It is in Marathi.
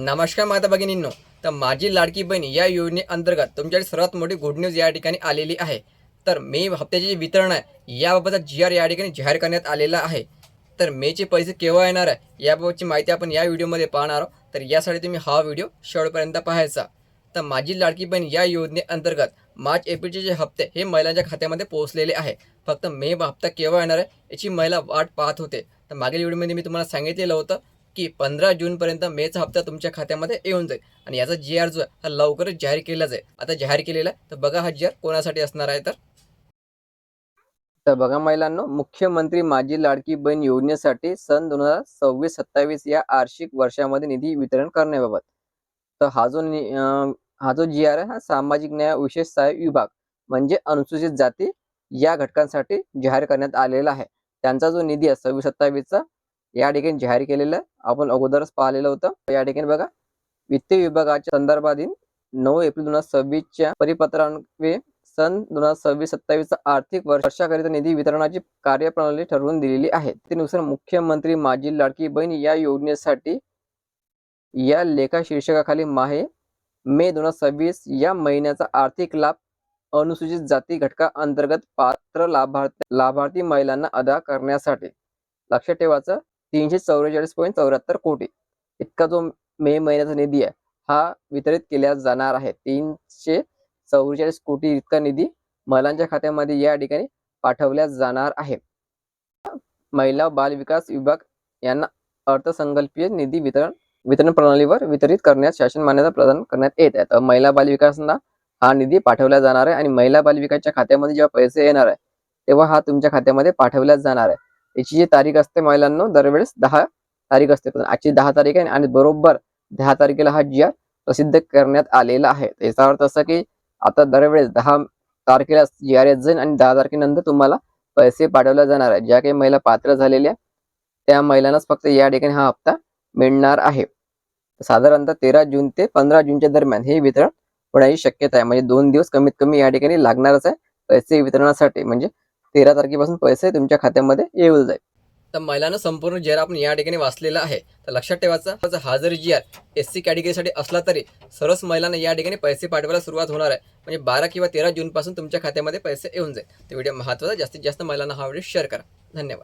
नमस्कार माता भगिनींनो, तर माझी लाडकी बहीण या योजनेअंतर्गत तुमच्यासाठी सर्वात मोठी गुड न्यूज या ठिकाणी आलेली आहे। तर मे हप्त्याचे जे वितरण आहे याबाबतचा जी आर या ठिकाणी जाहीर करण्यात आलेला आहे। तर मेचे पैसे केव्हा येणार आहे याबाबतची माहिती आपण या व्हिडिओमध्ये पाहणार आहोत। तर यासाठी तुम्ही हा व्हिडिओ शेवटपर्यंत पाहायचा। तर माझी लाडकी बहीण या योजनेअंतर्गत मार्च एप्रिलचे जे हप्ते हे महिलांच्या खात्यामध्ये पोहोचलेले आहे। फक्त मे हप्ता केव्हा येणार आहे याची महिला वाट पाहत होते। तर मागील व्हिडिओमध्ये मी तुम्हाला सांगितलेलं होतं की 15 जूनपर्यंत मेचा हप्ता तुमच्या खात्यामध्ये येऊन जाईल आणि याचा जी आर जो आहे हा लवकरच जाहीर केला जाईल। आता जाहीर केलेला आहे, तर बघा हा जी आर कोणासाठी असणार आहे। तर बघा महिलांनो, मुख्यमंत्री माझी लाडकी बहीण योजनेसाठी सन 2026-27 या आर्थिक वर्षामध्ये निधी वितरण करण्याबाबत तर हा जो जी आर आहे हा सामाजिक न्याय विशेष सहाय्य विभाग म्हणजे अनुसूचित जाती या घटकांसाठी जाहीर करण्यात आलेला आहे। त्यांचा जो निधी आहे 26-27चा या ठिकाणी जाहीर केलेला आहे। आपण अगोदरच पाहिलेलं होतं। या ठिकाणी बघा, वित्त विभागाच्या संदर्भातील 9 एप्रिल 2026च्या परिपत्रान्वये सन 2026-27 आर्थिक वर्षाकरिता निधी वितरणाची कार्यप्रणाली ठरवून दिलेली आहे। त्यानुसार मुख्यमंत्री माझी लाडकी बहीण या योजनेसाठी या लेखा शीर्षकाखाली मे 2026 या महिन्याचा आर्थिक लाभ अनुसूचित जाती घटका अंतर्गत पात्र लाभार्थी महिलांना अदा करण्यासाठी लक्षात ठेवायचं 344.74 कोटी इतका जो मे महिन्याचा निधी आहे हा वितरित केला जाणार आहे। 344 कोटी इतका निधी महिलांच्या खात्यामध्ये या ठिकाणी पाठवल्या जाणार आहे। महिला बाल विकास विभाग यांना अर्थसंकल्पीय निधी वितरण प्रणालीवर वितरित करण्यास शासन मान्यता प्रदान करण्यात येत आहे। तर महिला बाल विकासना हा निधी पाठवला जाणार आहे आणि महिला बाल विकासच्या खात्यामध्ये जेव्हा पैसे येणार आहे तेव्हा हा तुमच्या खात्यामध्ये पाठवला जाणार आहे। याची जी तारीख असते महिलांनो, दरवेळेस 10 तारीख असते, पण आजची 10 तारीख आहे आणि बरोबर 10 तारखेला हा जी आर प्रसिद्ध करण्यात आलेला आहे। याचा अर्थ असा की आता दरवेळेस 10 तारखेला जी आर येत जाईल आणि 10 तारखेनंतर तुम्हाला पैसे पाठवले जाणार आहे। ज्या काही महिला पात्र झालेल्या त्या महिलांनाच फक्त या ठिकाणी हा हप्ता मिळणार आहे। साधारणतः 13 जून ते 15 जूनच्या दरम्यान हे वितरण होण्याची शक्यता आहे। म्हणजे 2 दिवस कमीत कमी या ठिकाणी लागणारच आहे पैसे वितरणासाठी। म्हणजे 13 तारखेपासून पैसे तुमच्या खात्यामध्ये येऊन जाईल। तर महिलांना संपूर्ण जी आर आपण या ठिकाणी वाचलेला आहे। तर लक्षात ठेवायचं, हा जरी जी आर SC कॅटेगरीसाठी असला तरी सर्वच महिलांना या ठिकाणी पैसे पाठवायला सुरुवात होणार आहे। म्हणजे 12 किंवा 13 जून पासून तुमच्या खात्यामध्ये पैसे येऊन जाईल। तर व्हिडिओ महत्त्वाचा, जास्तीत जास्त महिलांना हा व्हिडिओ शेअर करा। धन्यवाद।